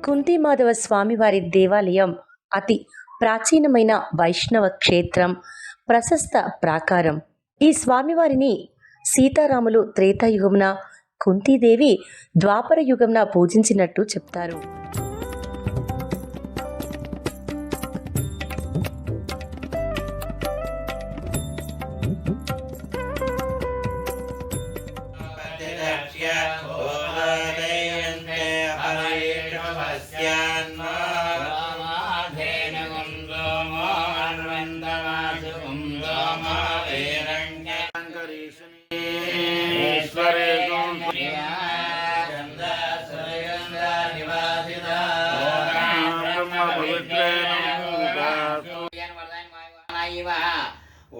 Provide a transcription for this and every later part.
కుంతిమాధవ స్వామివారి దేవాలయం అతి ప్రాచీనమైన వైష్ణవ క్షేత్రం, ప్రశస్త ప్రాకారం. ఈ స్వామివారిని సీతారాములు త్రేతాయుగమున, కుంతీదేవి ద్వాపర యుగమున పూజించినట్టు చెప్తారు.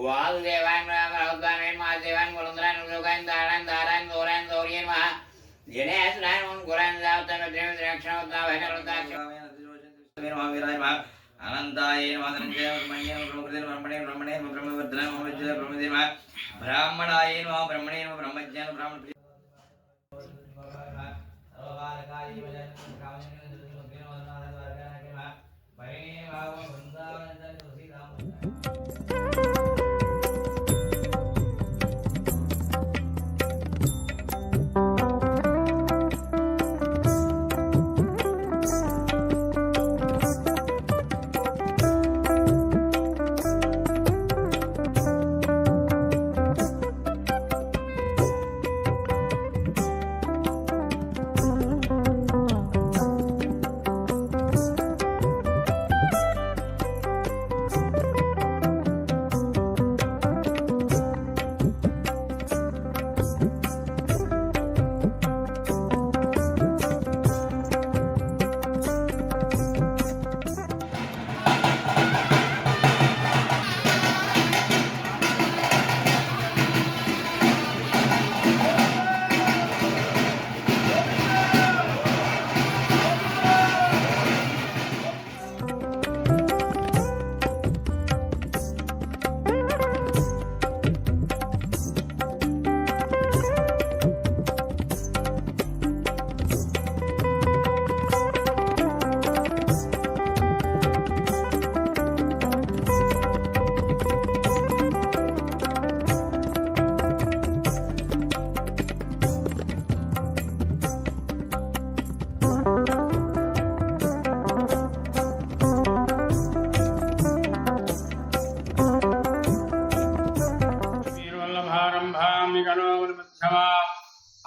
వాసుదేవాన్ రామరావుదాన్ మహాదేవాన్ గురుంద్రాన్ ఉద్యోగాన్ దారాన్ దారాన్ దోరాన్ దౌర్యన్ మహా జనేశ్వరాన్ గురాన్ దావతన అనంతాయ బ్రాహ్మణాయ బ్రహ్మణే బ్రహ్మజ్ఞాన బ్రాహ్మణ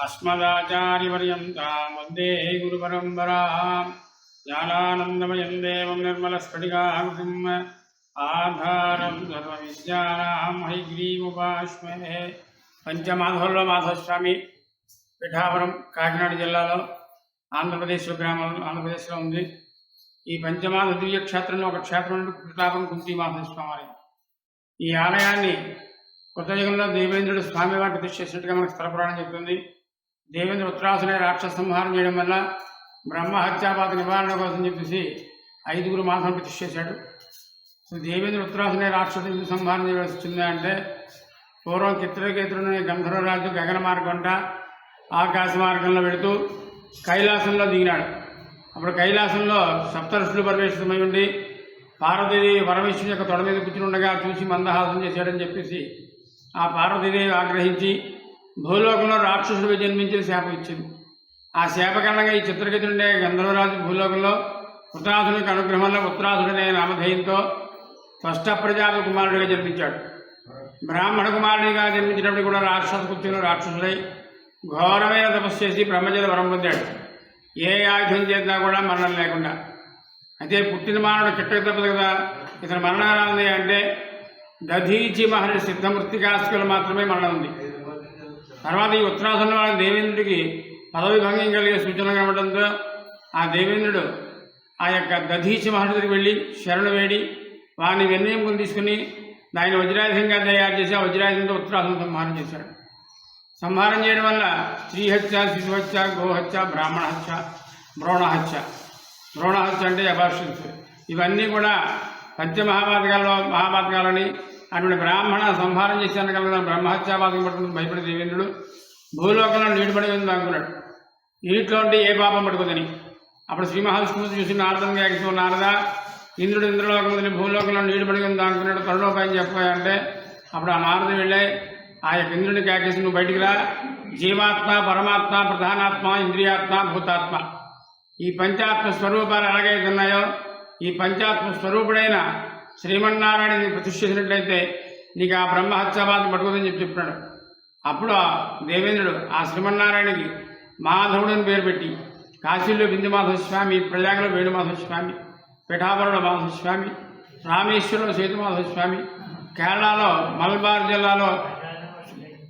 अस्मदाचार्यपर्यन्तां वन्दे गुरुपरम्परां ज्ञानानन्दमयं देवं निर्मलस्फटिकाकृतिम् आधारं सर्वविद्यानां हयग्रीवोपास्महे. పంచమాధవుల్లో మాధవస్వామి పిఠాపురం కాకినాడ జిల్లాలో ఆంధ్రప్రదేశ్లో ఉంది. ఈ పంచమాధవ దివ్య క్షేత్రంలో ఒక క్షేత్రం నుండి పిఠాపురం కుంతిమాధవస్వామి. ఈ ఆలయాన్ని కృతయుగంలో దేవేంద్రుడు స్వామివారి ప్రతిష్ఠ చేసినట్టుగా మనకు స్థల పురాణం చెబుతుంది. దేవేంద్ర ఉత్తరాసునే రాక్షస సంహారం చేయడం వల్ల బ్రహ్మహత్యాపాత నివారణ కోసం చెప్పేసి 5 మాసం ప్రతిష్ఠ చేశాడు. సో దేవేంద్ర ఉత్తరాసునే రాక్షసుని సంహారం చేయవలసి వచ్చింది అంటే పూర్వం చిత్రకేతుడిని గంధర్వరాజు గగన మార్గంట ఆకాశ మార్గంలో వెళుతూ కైలాసంలో దిగినాడు. అప్పుడు కైలాసంలో సప్తఋషులు పరమేశ్వరమై ఉండి పార్వతీదేవి పరమేశ్వరుని యొక్క తొడ మీద కూర్చుని ఉండగా చూసి మందహాసం చేశాడని చెప్పేసి ఆ పార్వతీదేవి ఆగ్రహించి భూలోకంలో రాక్షసుడిగా జన్మించిన శాపం ఇచ్చింది. ఆ శాపకారణంగా ఈ చిత్రకేతుడుండే గంధర్వరాజు భూలోకంలో ఉత్తరాసునికి అనుగ్రహంలో ఉత్తరాసుడనే నామధేయంతో స్పష్ట ప్రజాపతి కుమారుడిగా జన్మించాడు. బ్రాహ్మణ కుమారుడిగా జన్మించినప్పుడు కూడా రాక్షసుడై ఘోరమైన తపస్సు చేసి బ్రహ్మచేత వరం పొందాడు. ఏ ఆయుధం చేసినా కూడా మరణం లేకుండా. అయితే పుట్టిన మానవుడు కిట్టక తప్పదు కదా. ఇతను మరణాలు ఉంది అంటే దధీచి మహర్షి సిద్ధమృతికాస్కులు మాత్రమే మరణం ఉంది. తర్వాత ఈ ఉత్తరాసంలో వాళ్ళ దేవేంద్రుడికి పదవి భంగం కలిగే సూచన కనబడంతో ఆ దేవేంద్రుడు ఆ యొక్క దధీచి మహర్షి దగ్గరికి వెళ్ళి శరణు వేడి వారిని వెన్నెముకలు తీసుకుని దాన్ని వజ్రాయుధంగా తయారు చేసి ఆ వజ్రాయుధంతో ఉత్తరాసనం సంహారం చేశాడు. సంహారం చేయడం వల్ల స్త్రీహత్య, శిశుహత్య, గోహత్య, బ్రాహ్మణహత్య, భ్రూణహత్య అంటే అబార్షన్స్, ఇవన్నీ కూడా మహాపాతకాలని అటువంటి బ్రాహ్మణ సంహారం చేశాను కల బ్రహ్మహత్యాపాతకం పట్టుకుని భయపడి దేవేంద్రుడు భూలోకంలో నీటిపడి అనుకున్నాడు. నీటిలో ఉంటే ఏ పాపం పట్టుకుందని అప్పుడు శ్రీ మహావిష్ణువు చూసి నారదం యాగిస్తూ నారద ఇంద్రుడు ఇంద్రలోకం వదిలి భూలోకంలో నీడు పడిన దానుకున్నాడు త్వరలోపాయం చెప్పాయంటే అప్పుడు ఆ నారదు వెళ్ళే ఆ యొక్క ఇంద్రుడిని కేకేసి నువ్వు బయటికి రా, జీవాత్మ పరమాత్మ ప్రధానాత్మ ఇంద్రియాత్మ భూతాత్మ ఈ పంచాత్మ స్వరూపాలు ఎలాగైతే ఉన్నాయో ఈ పంచాత్మ స్వరూపుడైన శ్రీమన్నారాయణని ప్రతిష్ఠించినట్లయితే నీకు ఆ బ్రహ్మహత్యాబాధ పట్టుకుందని చెప్తున్నాడు. అప్పుడు ఆ దేవేంద్రుడు ఆ శ్రీమన్నారాయణకి మాధవుడు అని పేరు పెట్టి కాశీలో బిందుమాధవ స్వామి, ప్రయాగలో వేణుమాధవ స్వామి, పిఠాపురంలో మాధవ స్వామి, రామేశ్వరంలో సేతుమాధవ స్వామి, కేరళలో మలబార్ జిల్లాలో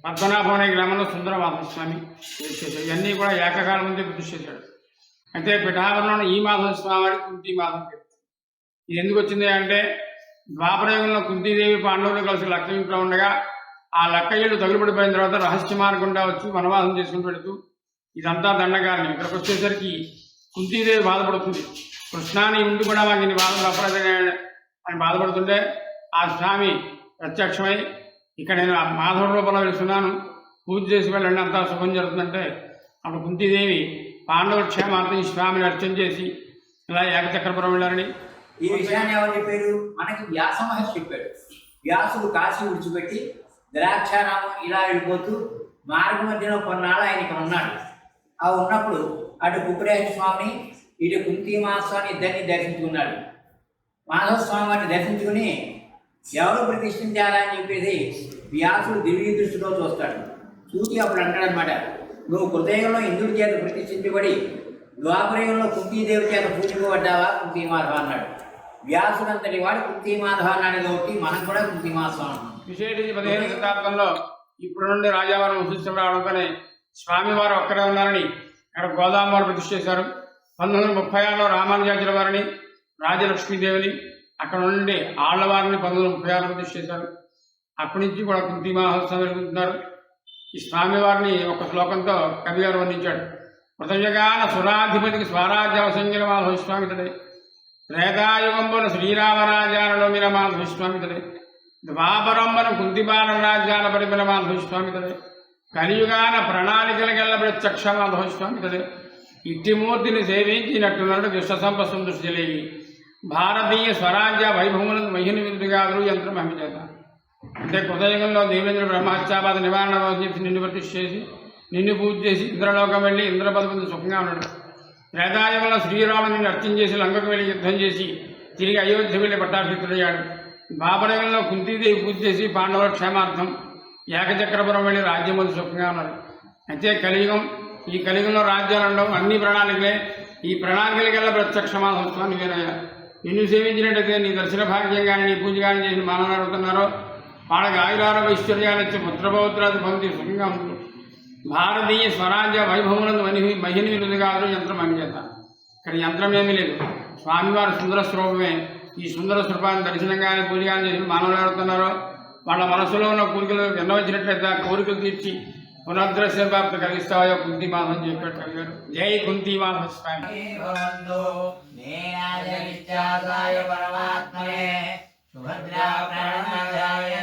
పద్మనాభం అనే గ్రామంలో సుందరమాధవ స్వామి చేశాడు. ఇవన్నీ కూడా ఏకకాలం నుండి ప్రతిష్ఠ చేశాడు. అయితే పిఠాపురంలో ఈ మాధవ స్వామి వారికి కుంతీ మాధవ పేరు. ఇది ఎందుకు వచ్చింది అంటే ద్వాపరయుగంలో కుంతీదేవి పాండవులు కలిసి లక్క ఇంట్లో ఉండగా ఆ లక్క ఇళ్ళు తగులుపడిపోయిన తర్వాత రహస్య మార్గంగా వచ్చి వనవాసం చేసుకుని పెడుతూ ఇదంతా దండకారణం. ఇక్కడికి వచ్చేసరికి కుంతీదేవి బాధపడుతుంది. కృష్ణాని ఉండి కూడా మాకు ఇన్ని బాధలు తప్పలేదని అని బాధపడుతుంటే ఆ స్వామి ప్రత్యక్షమై ఇక్కడ నేను మాధవ రూపంలో వెళ్తున్నాను, పూజ చేసి వెళ్ళండి అంతా శుభం జరుగుతుందంటే అప్పుడు కుంతీదేవి పాండవ క్షేమార్థం ఈ స్వామిని అర్చన చేసి ఇలా ఏకచక్రపురం వెళ్ళారని ఈ విషయాన్ని ఎవరు చెప్పారు? మనకి వ్యాస మహర్షి చెప్పాడు. వ్యాసుడు కాశీ విడిచిపెట్టి ద్రాక్షారామం ఇలా వెళ్ళిపోతూ మార్గ మధ్యలో కొన్నాళ్ళు ఆయన ఇక్కడ ఉన్నాడు. ఆ ఉన్నప్పుడు అటు కుక్కుడేశ్వర స్వామిని ఇటు కుంతీ మాస్వామి ఇద్దరిని దర్శించుకున్నాడు. మాధవ స్వామి వారిని దర్శించుకుని ఎవరు ప్రతిష్ఠించారా అని చెప్పేసి వ్యాసుడు దివ్య దృష్టిలో చూస్తాడు. చూసి అప్పుడు అంటాడనమాట, నువ్వు కృతయుగంలో ఇంద్రుడి చేత ప్రతిష్ఠించబడి ద్వాపరయుగంలో కుంతీదేవి చేత పూజింపబడ్డావా కుంతీ మాధవ అన్నాడు. వ్యాసుడంతటి వాడు కుంతీ మాధవ అన్నాడు కాబట్టి మనం కూడా కుంతీ మాధవ అన్నాం. విశేషించి 15వ శతాబ్దంలో ఇప్పుడు నుండి రాజావారం వశిష్ఠుడు రావడంతోనే స్వామివారు ఒక్కరే ఉన్నారని అక్కడ గోదామ వారు ప్రతిష్ఠ చేశారు. 1936లో రామానుజాచార్యుల వారిని రాజలక్ష్మీదేవిని అక్కడ నుండి ఆళ్లవారిని 1936 ప్రతిష్ఠ చేశారు. అప్పటి నుంచి కూడా కుంతీ మహోత్సవం వెలుగుతున్నారు. ఈ స్వామివారిని ఒక శ్లోకంతో కవి గారు వర్ణించాడు. కృతయుగాన సురాధిపతికి స్వరాజ్యవసంగిన మాధవ స్వామితుడే, త్రేతాయుగంబున శ్రీరామరాజ్యాలలో మిన మాధవ స్వామితుడే, ద్వాపరంబన కుంతిబాల రాజ్యాల పరిమళ మాధవ స్వామితుడే, కలియుగాన ప్రణాళికల గెల్ల ప్రత్యక్ష మాధవ స్వామితుడే, ఇట్టిమూర్తిని సేవించినట్టున్నట్టు విశ్వసంపసం దృష్టిలేగి భారతీయ స్వరాజ్య వైభవములను మహిని విధుగాదులు యంత్రం అమిచేత. అంటే కృతయుగంలో దేవేంద్ర బ్రహ్మహత్యాబాధ నివారణ చెప్పి నిన్ను ప్రతిష్ఠ చేసి నిన్ను పూజ చేసి ఇంద్రలోకం వెళ్ళి ఇంద్రపదపతి సుఖంగా ఉన్నాడు. త్రేతాయుగంలో శ్రీరాముని అర్చన చేసి లంకకు వెళ్ళి యుద్ధం చేసి తిరిగి అయోధ్య వెళ్ళి పట్టాభిషిక్తుడయ్యాడు. ద్వాపరయుగంలో కుంతీదేవి పూజ చేసి పాండవుల క్షేమార్థం ఏకచక్రపురం వెళ్ళి రాజ్యములు సుఖంగా ఉన్నారు. అయితే కలియుగం, ఈ కలియుగంలో రాజ్యాలు ఉండవు, అన్ని ప్రణాళికలే. ఈ ప్రణాళికలకెల్లా ప్రత్యక్షమా సంస్థాన్ని వేరయ్యా. నిన్ను సేవించినట్టయితే నీ దర్శన భాగ్యం కానీ నీ పూజ కానీ చేసిన మానవులు అడుగుతున్నారో వాళ్ళకి ఆయురారోగ్య ఐశ్వర్యాలు ఇచ్చే పుత్రపౌత్రాది భక్తి సుఖంగా ఉంటుంది. భారతీయ స్వరాజ్య వైభవములను మహిని విలువగాదు యంత్రం అని చేత. ఇక్కడ యంత్రం ఏమీ లేదు, స్వామివారి సుందర స్వరూపమే. ఈ సుందర స్వరూపాన్ని దర్శనం కానీ పూజ కానీ చేసి మానవులు అడుగుతున్నారో వాళ్ళ మనసులో ఉన్న కోరికలు విన్నవించినట్లయితే ఆ కోరికలు తీర్చి పునర్దర్శన ప్రాప్తి కలిగిస్తాయో కుంతీ మాధవ అని చెప్పాడు కవి గారు. జై కుంతీ మాధవ స్వామి. పరమాత్మే సుభద్రా ప్రాణాయ